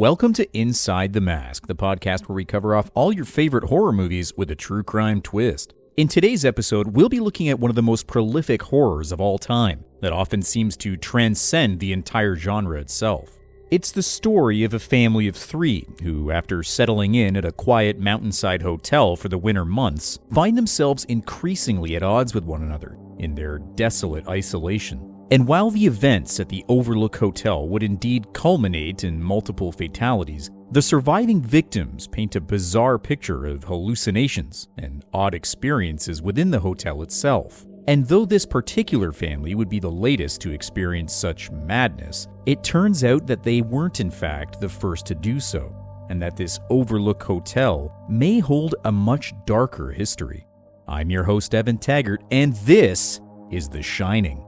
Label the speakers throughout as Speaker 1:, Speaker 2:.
Speaker 1: Welcome to Inside the Mask, the podcast where we cover off all your favorite horror movies with a true crime twist. In today's episode, we'll be looking at one of the most prolific horrors of all time that often seems to transcend the entire genre itself. It's the story of a family of three who, after settling in at a quiet mountainside hotel for the winter months, find themselves increasingly at odds with one another in their desolate isolation. And while the events at the Overlook Hotel would indeed culminate in multiple fatalities, the surviving victims paint a bizarre picture of hallucinations and odd experiences within the hotel itself. And though this particular family would be the latest to experience such madness, it turns out that they weren't in fact the first to do so, and that this Overlook Hotel may hold a much darker history. I'm your host, Evan Taggart, and this is The Shining.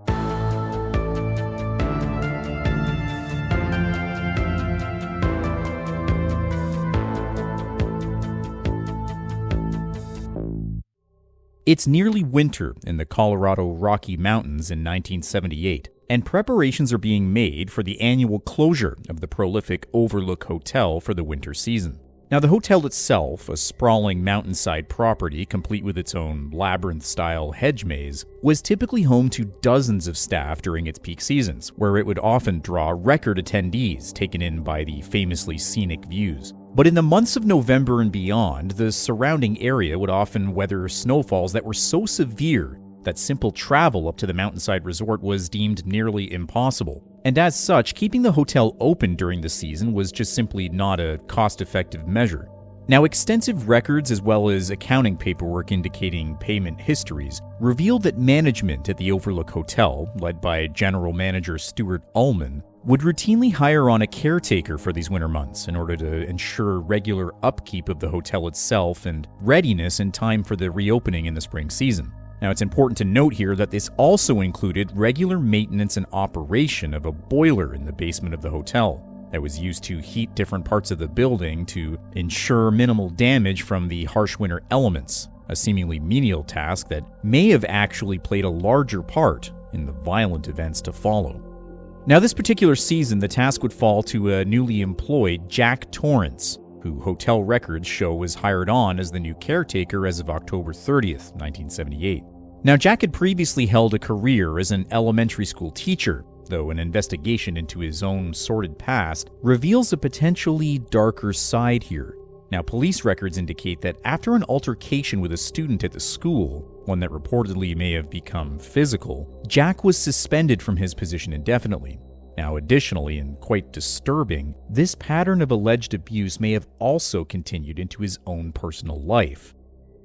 Speaker 1: It's nearly winter in the Colorado Rocky Mountains in 1978, and preparations are being made for the annual closure of the prolific Overlook Hotel for the winter season. Now, the hotel itself, a sprawling mountainside property complete with its own labyrinth-style hedge maze, was typically home to dozens of staff during its peak seasons, where it would often draw record attendees taken in by the famously scenic views. But in the months of November and beyond, the surrounding area would often weather snowfalls that were so severe that simple travel up to the mountainside resort was deemed nearly impossible. And as such, keeping the hotel open during the season was just simply not a cost-effective measure. Now, extensive records as well as accounting paperwork indicating payment histories revealed that management at the Overlook Hotel, led by General Manager Stuart Ullman, would routinely hire on a caretaker for these winter months in order to ensure regular upkeep of the hotel itself and readiness in time for the reopening in the spring season. Now, it's important to note here that this also included regular maintenance and operation of a boiler in the basement of the hotel that was used to heat different parts of the building to ensure minimal damage from the harsh winter elements, a seemingly menial task that may have actually played a larger part in the violent events to follow. Now, this particular season, the task would fall to a newly employed Jack Torrance, who hotel records show was hired on as the new caretaker as of October 30th, 1978. Now, Jack had previously held a career as an elementary school teacher, though an investigation into his own sordid past reveals a potentially darker side here. Now, police records indicate that after an altercation with a student at the school, one that reportedly may have become physical, Jack was suspended from his position indefinitely. Now, additionally, and quite disturbing, this pattern of alleged abuse may have also continued into his own personal life.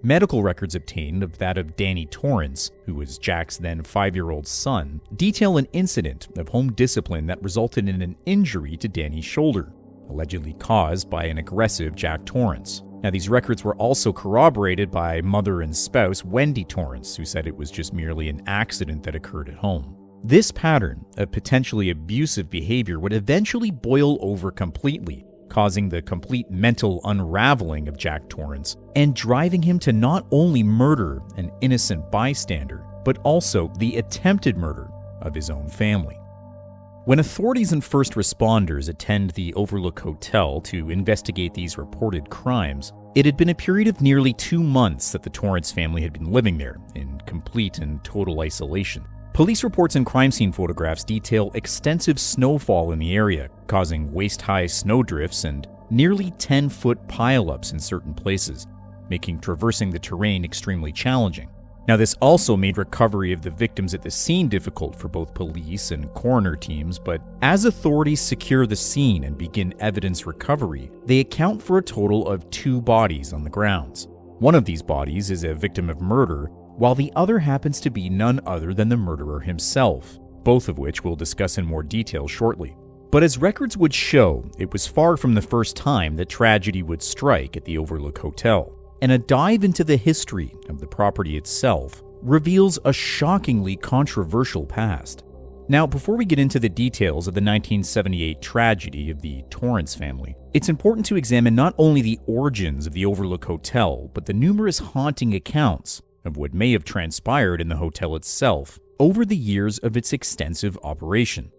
Speaker 1: Medical records obtained of that of Danny Torrance, who was Jack's then 5-year-old son, detail an incident of home discipline that resulted in an injury to Danny's shoulder, allegedly caused by an aggressive Jack Torrance. Now, these records were also corroborated by mother and spouse Wendy Torrance, who said it was just merely an accident that occurred at home. This pattern of potentially abusive behavior would eventually boil over completely, causing the complete mental unraveling of Jack Torrance and driving him to not only murder an innocent bystander, but also the attempted murder of his own family. When authorities and first responders attend the Overlook Hotel to investigate these reported crimes, it had been a period of nearly 2 months that the Torrance family had been living there in complete and total isolation. Police reports and crime scene photographs detail extensive snowfall in the area, causing waist-high snowdrifts and nearly 10-foot pileups in certain places, making traversing the terrain extremely challenging. Now, this also made recovery of the victims at the scene difficult for both police and coroner teams, but as authorities secure the scene and begin evidence recovery, they account for a total of 2 bodies on the grounds. One of these bodies is a victim of murder, while the other happens to be none other than the murderer himself, both of which we'll discuss in more detail shortly. But as records would show, it was far from the first time that tragedy would strike at the Overlook Hotel, and a dive into the history of the property itself reveals a shockingly controversial past. Now, before we get into the details of the 1978 tragedy of the Torrance family, it's important to examine not only the origins of the Overlook Hotel, but the numerous haunting accounts of what may have transpired in the hotel itself over the years of its extensive operation.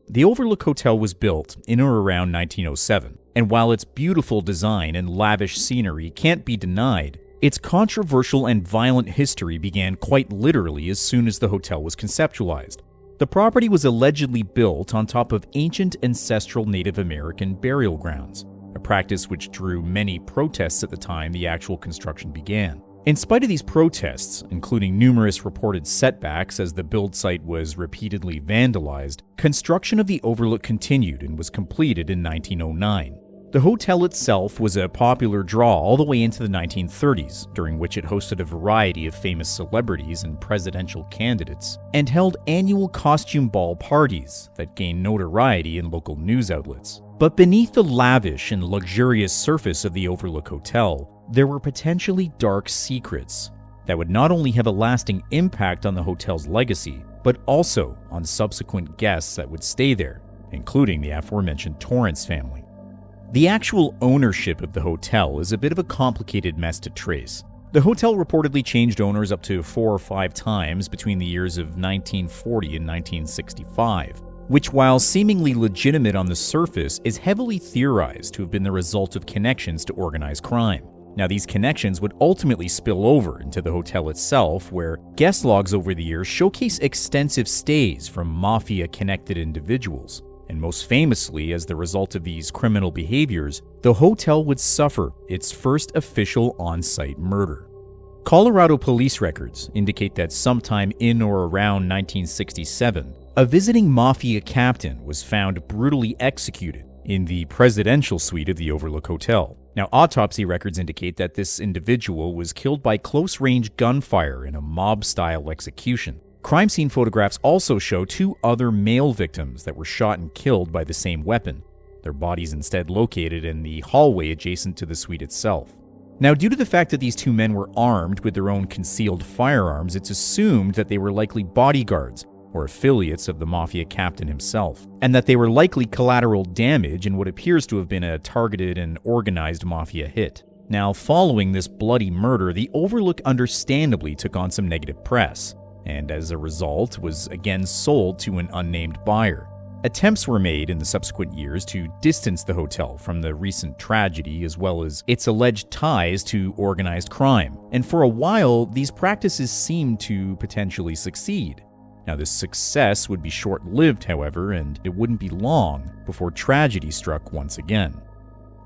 Speaker 1: The Overlook Hotel was built in or around 1907 And while its beautiful design and lavish scenery can't be denied, its controversial and violent history began quite literally as soon as the hotel was conceptualized. The property was allegedly built on top of ancient ancestral Native American burial grounds, a practice which drew many protests at the time the actual construction began. In spite of these protests, including numerous reported setbacks as the build site was repeatedly vandalized, construction of the Overlook continued and was completed in 1909. The hotel itself was a popular draw all the way into the 1930s, during which it hosted a variety of famous celebrities and presidential candidates, and held annual costume ball parties that gained notoriety in local news outlets. But beneath the lavish and luxurious surface of the Overlook Hotel, there were potentially dark secrets that would not only have a lasting impact on the hotel's legacy, but also on subsequent guests that would stay there, including the aforementioned Torrance family. The actual ownership of the hotel is a bit of a complicated mess to trace. The hotel reportedly changed owners up to 4 or 5 times between the years of 1940 and 1965, which, while seemingly legitimate on the surface, is heavily theorized to have been the result of connections to organized crime. Now, these connections would ultimately spill over into the hotel itself, where guest logs over the years showcase extensive stays from mafia-connected individuals. And most famously, as the result of these criminal behaviors, the hotel would suffer its first official on-site murder. Colorado police records indicate that sometime in or around 1967, a visiting mafia captain was found brutally executed in the presidential suite of the Overlook Hotel. Now, autopsy records indicate that this individual was killed by close-range gunfire in a mob-style execution. Crime scene photographs also show 2 other male victims that were shot and killed by the same weapon, their bodies instead located in the hallway adjacent to the suite itself. Now, due to the fact that these 2 men were armed with their own concealed firearms, it's assumed that they were likely bodyguards or affiliates of the mafia captain himself, and that they were likely collateral damage in what appears to have been a targeted and organized mafia hit. Now, following this bloody murder, the Overlook understandably took on some negative press, and as a result was again sold to an unnamed buyer. Attempts were made in the subsequent years to distance the hotel from the recent tragedy as well as its alleged ties to organized crime, and for a while these practices seemed to potentially succeed. Now, this success would be short-lived, however, and it wouldn't be long before tragedy struck once again.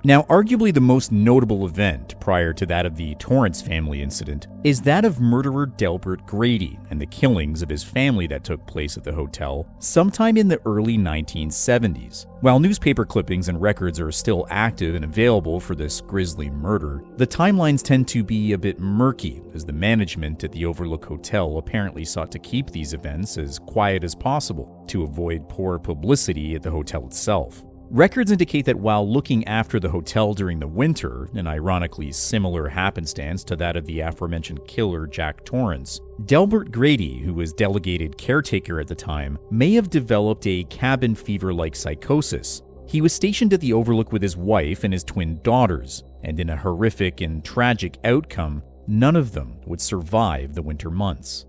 Speaker 1: Now, arguably the most notable event prior to that of the Torrance family incident is that of murderer Delbert Grady and the killings of his family that took place at the hotel sometime in the early 1970s. While newspaper clippings and records are still active and available for this grisly murder, the timelines tend to be a bit murky, as the management at the Overlook Hotel apparently sought to keep these events as quiet as possible to avoid poor publicity at the hotel itself. Records indicate that while looking after the hotel during the winter, an ironically similar happenstance to that of the aforementioned killer Jack Torrance, Delbert Grady, who was delegated caretaker at the time, may have developed a cabin fever-like psychosis. He was stationed at the Overlook with his wife and his twin daughters, and in a horrific and tragic outcome, none of them would survive the winter months.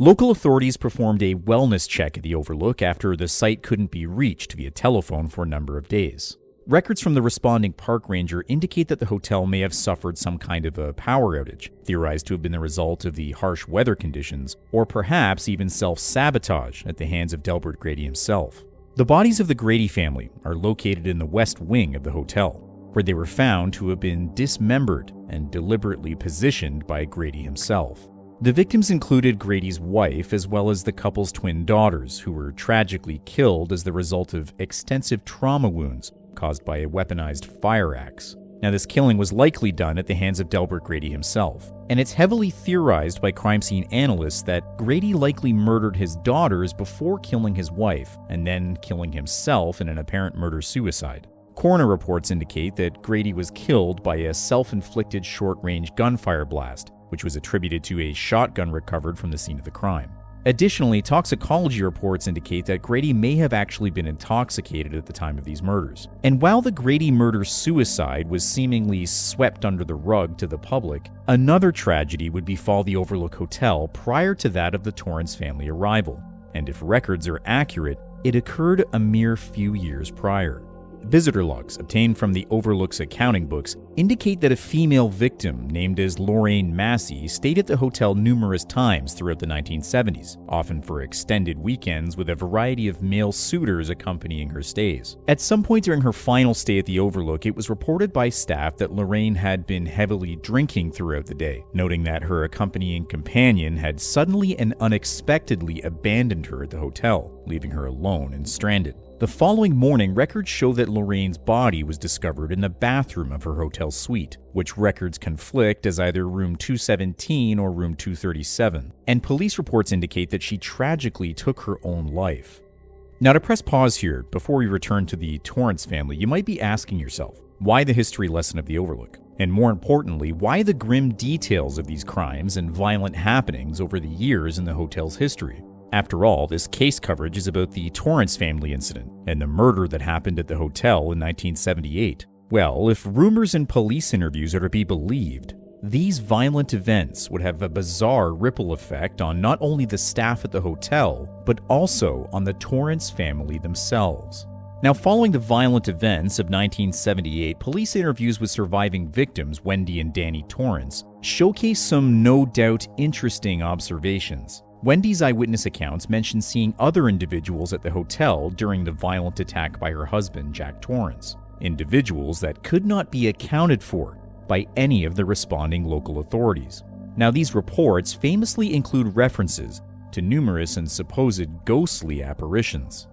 Speaker 1: Local authorities performed a wellness check at the Overlook after the site couldn't be reached via telephone for a number of days. Records from the responding park ranger indicate that the hotel may have suffered some kind of a power outage, theorized to have been the result of the harsh weather conditions, or perhaps even self-sabotage at the hands of Delbert Grady himself. The bodies of the Grady family are located in the west wing of the hotel, where they were found to have been dismembered and deliberately positioned by Grady himself. The victims included Grady's wife as well as the couple's twin daughters, who were tragically killed as the result of extensive trauma wounds caused by a weaponized fire axe. Now, this killing was likely done at the hands of Delbert Grady himself, and it's heavily theorized by crime scene analysts that Grady likely murdered his daughters before killing his wife, and then killing himself in an apparent murder-suicide. Coroner reports indicate that Grady was killed by a self-inflicted short-range gunfire blast, which was attributed to a shotgun recovered from the scene of the crime. Additionally, toxicology reports indicate that Grady may have actually been intoxicated at the time of these murders. And while the Grady murder-suicide was seemingly swept under the rug to the public, another tragedy would befall the Overlook Hotel prior to that of the Torrance family arrival. And if records are accurate, it occurred a mere few years prior. Visitor logs obtained from the Overlook's accounting books indicate that a female victim named as Lorraine Massey stayed at the hotel numerous times throughout the 1970s, often for extended weekends with a variety of male suitors accompanying her stays. At some point during her final stay at the Overlook, it was reported by staff that Lorraine had been heavily drinking throughout the day, noting that her accompanying companion had suddenly and unexpectedly abandoned her at the hotel, leaving her alone and stranded. The following morning, records show that Lorraine's body was discovered in the bathroom of her hotel suite, which records conflict as either room 217 or room 237, and police reports indicate that she tragically took her own life. Now, to press pause here, before we return to the Torrance family, you might be asking yourself, why the history lesson of the Overlook? And more importantly, why the grim details of these crimes and violent happenings over the years in the hotel's history? After all, this case coverage is about the Torrance family incident and the murder that happened at the hotel in 1978. Well, if rumors and police interviews are to be believed, these violent events would have a bizarre ripple effect on not only the staff at the hotel, but also on the Torrance family themselves. Now, following the violent events of 1978, police interviews with surviving victims, Wendy and Danny Torrance, showcase some no doubt interesting observations. Wendy's eyewitness accounts mention seeing other individuals at the hotel during the violent attack by her husband, Jack Torrance, individuals that could not be accounted for by any of the responding local authorities. Now, these reports famously include references to numerous and supposed ghostly apparitions.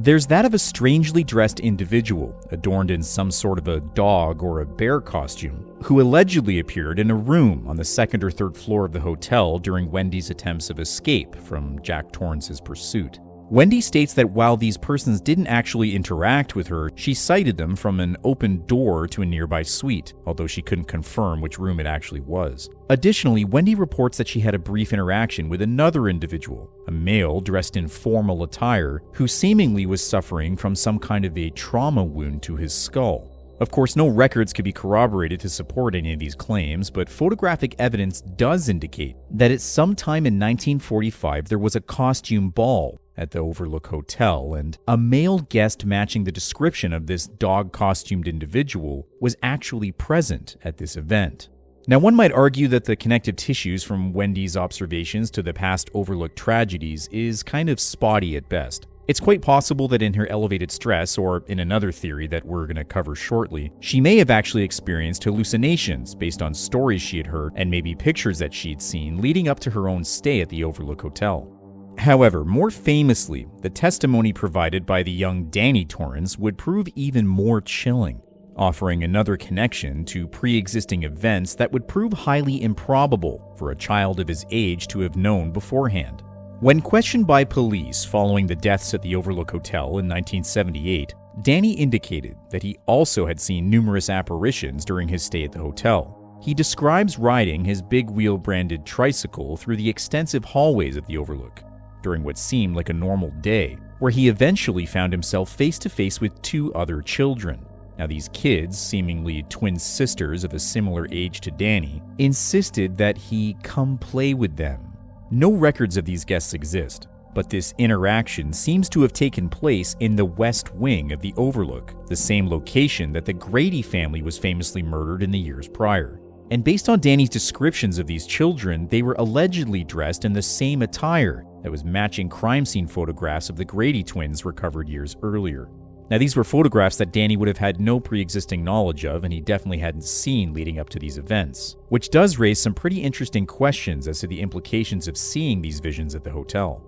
Speaker 1: There's that of a strangely dressed individual, adorned in some sort of a dog or a bear costume, who allegedly appeared in a room on the second or third floor of the hotel during Wendy's attempts of escape from Jack Torrance's pursuit. Wendy states that while these persons didn't actually interact with her, she sighted them from an open door to a nearby suite, although she couldn't confirm which room it actually was. Additionally, Wendy reports that she had a brief interaction with another individual, a male dressed in formal attire, who seemingly was suffering from some kind of a trauma wound to his skull. Of course, no records could be corroborated to support any of these claims, but photographic evidence does indicate that at some time in 1945 there was a costume ball at the Overlook Hotel, and a male guest matching the description of this dog-costumed individual was actually present at this event. Now, one might argue that the connective tissues from Wendy's observations to the past Overlook tragedies is kind of spotty at best. It's quite possible that in her elevated stress, or in another theory that we're going to cover shortly, she may have actually experienced hallucinations based on stories she had heard and maybe pictures that she'd seen leading up to her own stay at the Overlook Hotel. However, more famously, the testimony provided by the young Danny Torrance would prove even more chilling, offering another connection to pre-existing events that would prove highly improbable for a child of his age to have known beforehand. When questioned by police following the deaths at the Overlook Hotel in 1978, Danny indicated that he also had seen numerous apparitions during his stay at the hotel. He describes riding his big wheel branded tricycle through the extensive hallways of the Overlook during what seemed like a normal day, where he eventually found himself face to face with two other children. Now, these kids, seemingly twin sisters of a similar age to Danny, insisted that he come play with them. No records of these guests exist, but this interaction seems to have taken place in the west wing of the Overlook, the same location that the Grady family was famously murdered in the years prior. And based on Danny's descriptions of these children, they were allegedly dressed in the same attire that was matching crime scene photographs of the Grady twins recovered years earlier. Now, these were photographs that Danny would have had no pre-existing knowledge of, and he definitely hadn't seen leading up to these events, which does raise some pretty interesting questions as to the implications of seeing these visions at the hotel.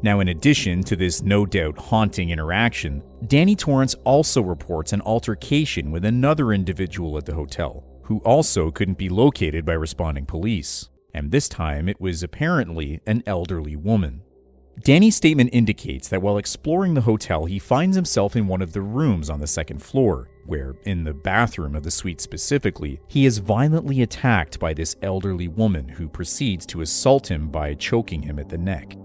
Speaker 1: Now, in addition to this no doubt haunting interaction, Danny Torrance also reports an altercation with another individual at the hotel, who also couldn't be located by responding police. And this time it was apparently an elderly woman. Danny's statement indicates that while exploring the hotel, he finds himself in one of the rooms on the second floor, where, in the bathroom of the suite specifically, he is violently attacked by this elderly woman who proceeds to assault him by choking him at the neck.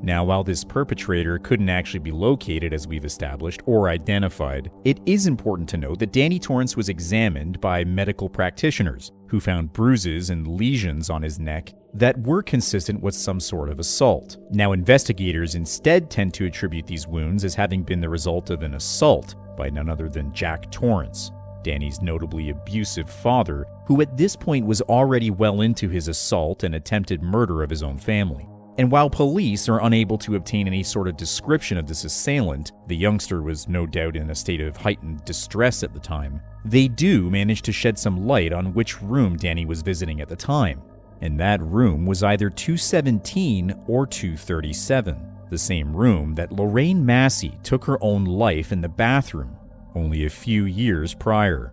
Speaker 1: Now, while this perpetrator couldn't actually be located, as we've established, or identified, it is important to note that Danny Torrance was examined by medical practitioners who found bruises and lesions on his neck that were consistent with some sort of assault. Now, investigators instead tend to attribute these wounds as having been the result of an assault, by none other than Jack Torrance, Danny's notably abusive father, who at this point was already well into his assault and attempted murder of his own family. And while police are unable to obtain any sort of description of this assailant, the youngster was no doubt in a state of heightened distress at the time, they do manage to shed some light on which room Danny was visiting at the time. And that room was either 217 or 237, the same room that Lorraine Massey took her own life in the bathroom only a few years prior.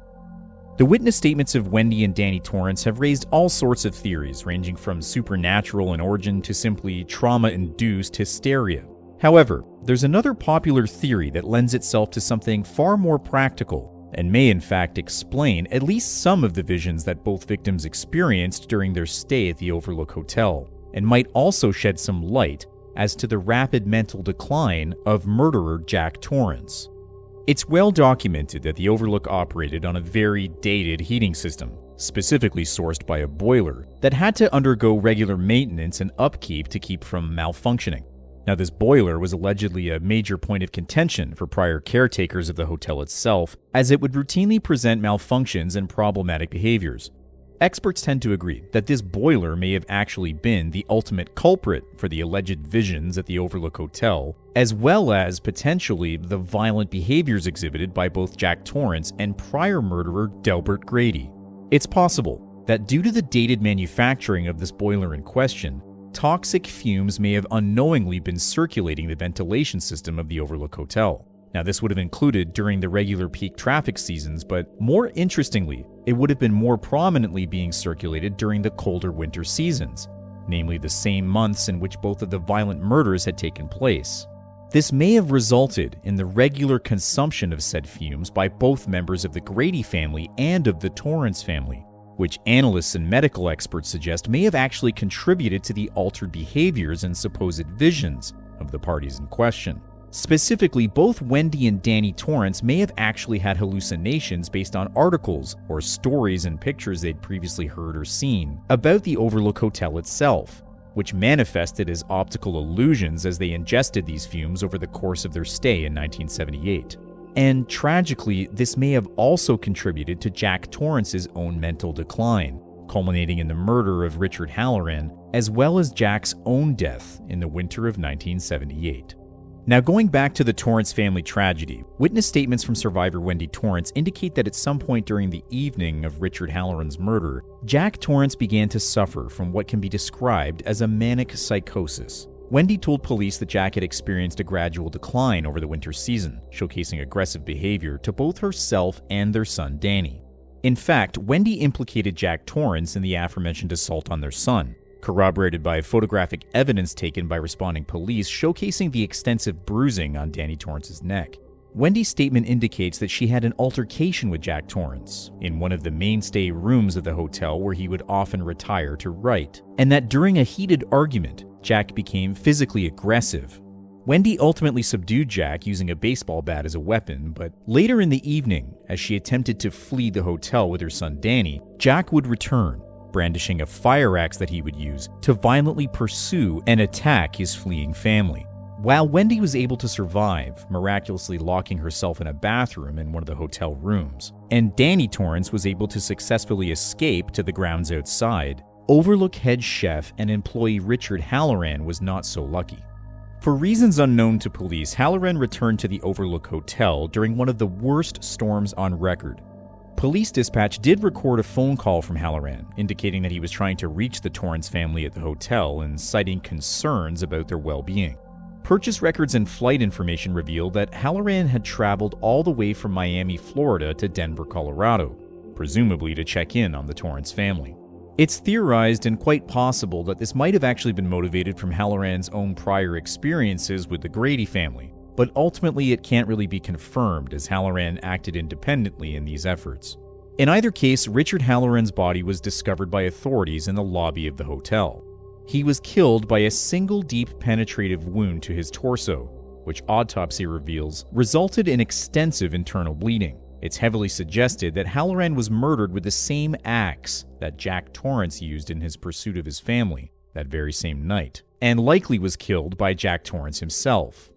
Speaker 1: The witness statements of Wendy and Danny Torrance have raised all sorts of theories, ranging from supernatural in origin to simply trauma-induced hysteria. However, there's another popular theory that lends itself to something far more practical and may in fact explain at least some of the visions that both victims experienced during their stay at the Overlook Hotel, and might also shed some light as to the rapid mental decline of murderer Jack Torrance. It's well documented that the Overlook operated on a very dated heating system, specifically sourced by a boiler that had to undergo regular maintenance and upkeep to keep from malfunctioning. Now, this boiler was allegedly a major point of contention for prior caretakers of the hotel itself, as it would routinely present malfunctions and problematic behaviors. Experts tend to agree that this boiler may have actually been the ultimate culprit for the alleged visions at the Overlook Hotel, as well as potentially the violent behaviors exhibited by both Jack Torrance and prior murderer Delbert Grady. It's possible that due to the dated manufacturing of this boiler in question, toxic fumes may have unknowingly been circulating the ventilation system of the Overlook Hotel. Now, this would have included during the regular peak traffic seasons, but more interestingly, it would have been more prominently being circulated during the colder winter seasons, namely the same months in which both of the violent murders had taken place. This may have resulted in the regular consumption of said fumes by both members of the Grady family and of the Torrance family, which analysts and medical experts suggest may have actually contributed to the altered behaviors and supposed visions of the parties in question. Specifically, both Wendy and Danny Torrance may have actually had hallucinations based on articles or stories and pictures they'd previously heard or seen about the Overlook Hotel itself, which manifested as optical illusions as they ingested these fumes over the course of their stay in 1978. And tragically, this may have also contributed to Jack Torrance's own mental decline, culminating in the murder of Richard Halloran, as well as Jack's own death in the winter of 1978. Now, going back to the Torrance family tragedy, witness statements from survivor Wendy Torrance indicate that at some point during the evening of Richard Halloran's murder, Jack Torrance began to suffer from what can be described as a manic psychosis. Wendy told police that Jack had experienced a gradual decline over the winter season, showcasing aggressive behavior to both herself and their son Danny. In fact, Wendy implicated Jack Torrance in the aforementioned assault on their son, corroborated by photographic evidence taken by responding police showcasing the extensive bruising on Danny Torrance's neck. Wendy's statement indicates that she had an altercation with Jack Torrance in one of the mainstay rooms of the hotel where he would often retire to write, and that during a heated argument, Jack became physically aggressive. Wendy ultimately subdued Jack using a baseball bat as a weapon, but later in the evening, as she attempted to flee the hotel with her son Danny, Jack would return, brandishing a fire axe that he would use to violently pursue and attack his fleeing family. While Wendy was able to survive, miraculously locking herself in a bathroom in one of the hotel rooms, and Danny Torrance was able to successfully escape to the grounds outside, Overlook head chef and employee Richard Halloran was not so lucky. For reasons unknown to police, Halloran returned to the Overlook Hotel during one of the worst storms on record. Police dispatch did record a phone call from Halloran, indicating that he was trying to reach the Torrance family at the hotel and citing concerns about their well-being. Purchase records and flight information revealed that Halloran had traveled all the way from Miami, Florida to Denver, Colorado, presumably to check in on the Torrance family. It's theorized and quite possible that this might have actually been motivated from Halloran's own prior experiences with the Grady family, but ultimately it can't really be confirmed as Halloran acted independently in these efforts. In either case, Richard Halloran's body was discovered by authorities in the lobby of the hotel. He was killed by a single deep penetrative wound to his torso, which autopsy reveals resulted in extensive internal bleeding. It's heavily suggested that Halloran was murdered with the same axe that Jack Torrance used in his pursuit of his family that very same night, and likely was killed by Jack Torrance himself.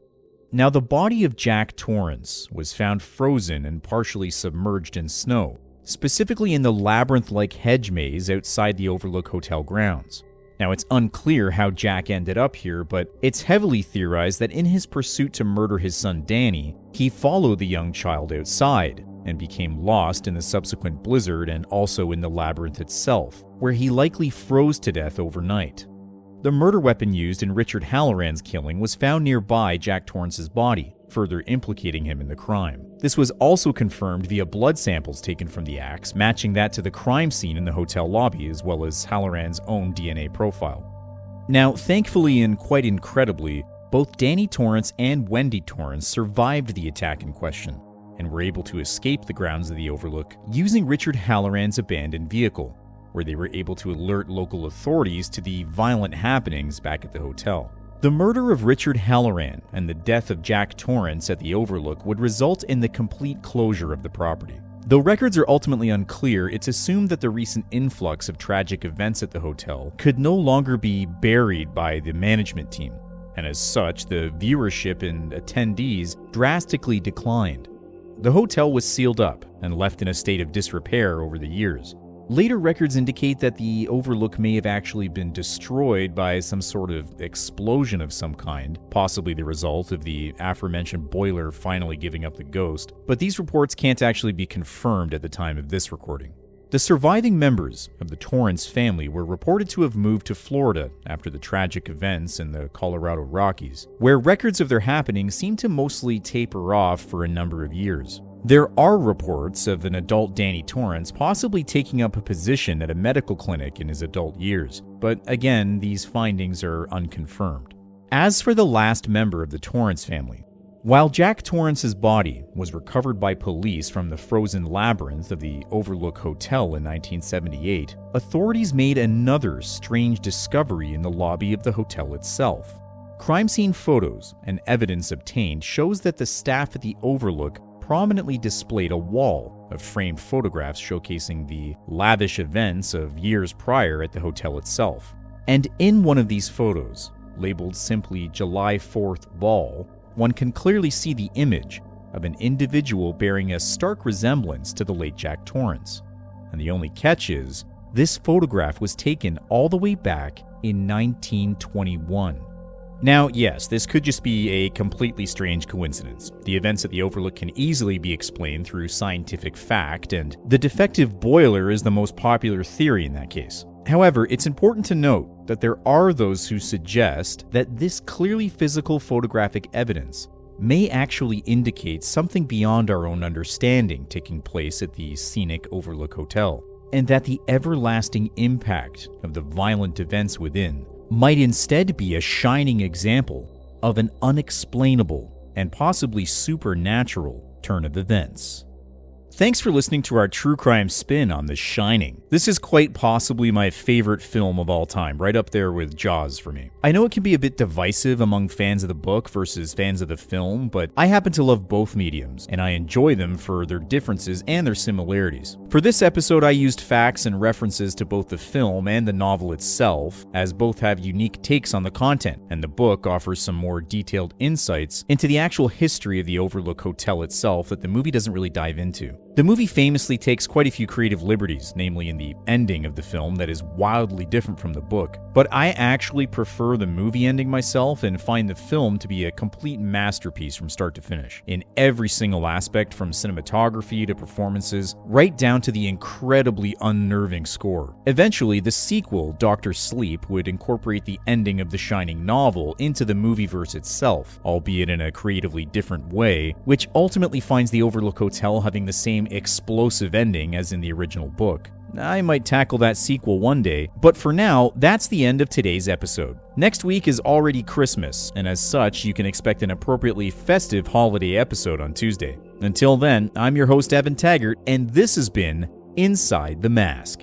Speaker 1: Now, the body of Jack Torrance was found frozen and partially submerged in snow, specifically in the labyrinth-like hedge maze outside the Overlook Hotel grounds. Now, it's unclear how Jack ended up here, but it's heavily theorized that in his pursuit to murder his son Danny, he followed the young child outside and became lost in the subsequent blizzard and also in the labyrinth itself, where he likely froze to death overnight. The murder weapon used in Richard Halloran's killing was found nearby Jack Torrance's body, further implicating him in the crime. This was also confirmed via blood samples taken from the axe, matching that to the crime scene in the hotel lobby, as well as Halloran's own DNA profile. Now, thankfully and quite incredibly, both Danny Torrance and Wendy Torrance survived the attack in question, and were able to escape the grounds of the Overlook using Richard Halloran's abandoned vehicle, where they were able to alert local authorities to the violent happenings back at the hotel. The murder of Richard Halloran and the death of Jack Torrance at the Overlook would result in the complete closure of the property. Though records are ultimately unclear, it's assumed that the recent influx of tragic events at the hotel could no longer be buried by the management team, and as such, the viewership and attendees drastically declined. The hotel was sealed up and left in a state of disrepair over the years. Later records indicate that the Overlook may have actually been destroyed by some sort of explosion of some kind, possibly the result of the aforementioned boiler finally giving up the ghost, but these reports can't actually be confirmed at the time of this recording. The surviving members of the Torrance family were reported to have moved to Florida after the tragic events in the Colorado Rockies, where records of their happenings seem to mostly taper off for a number of years. There are reports of an adult Danny Torrance possibly taking up a position at a medical clinic in his adult years, but again, these findings are unconfirmed. As for the last member of the Torrance family, while Jack Torrance's body was recovered by police from the frozen labyrinth of the Overlook Hotel in 1978, authorities made another strange discovery in the lobby of the hotel itself. Crime scene photos and evidence obtained shows that the staff at the Overlook prominently displayed a wall of framed photographs showcasing the lavish events of years prior at the hotel itself. And in one of these photos, labeled simply July 4th Ball, one can clearly see the image of an individual bearing a stark resemblance to the late Jack Torrance. And the only catch is, this photograph was taken all the way back in 1921. Now, yes, this could just be a completely strange coincidence. The events at the Overlook can easily be explained through scientific fact, and the defective boiler is the most popular theory in that case. However, it's important to note that there are those who suggest that this clearly physical photographic evidence may actually indicate something beyond our own understanding taking place at the scenic Overlook Hotel, and that the everlasting impact of the violent events within might instead be a shining example of an unexplainable and possibly supernatural turn of events. Thanks for listening to our true crime spin on The Shining. This is quite possibly my favorite film of all time, right up there with Jaws for me. I know it can be a bit divisive among fans of the book versus fans of the film, but I happen to love both mediums, and I enjoy them for their differences and their similarities. For this episode, I used facts and references to both the film and the novel itself, as both have unique takes on the content, and the book offers some more detailed insights into the actual history of the Overlook Hotel itself that the movie doesn't really dive into. The movie famously takes quite a few creative liberties, namely in the ending of the film that is wildly different from the book, but I actually prefer the movie ending myself and find the film to be a complete masterpiece from start to finish, in every single aspect from cinematography to performances, right down to the incredibly unnerving score. Eventually, the sequel, Dr. Sleep, would incorporate the ending of the Shining novel into the movieverse itself, albeit in a creatively different way, which ultimately finds the Overlook Hotel having the same explosive ending as in the original book. I might tackle that sequel one day, but for now, that's the end of today's episode. Next week is already Christmas, and as such, you can expect an appropriately festive holiday episode on Tuesday. Until then, I'm your host Evan Taggart, and this has been Inside the Mask.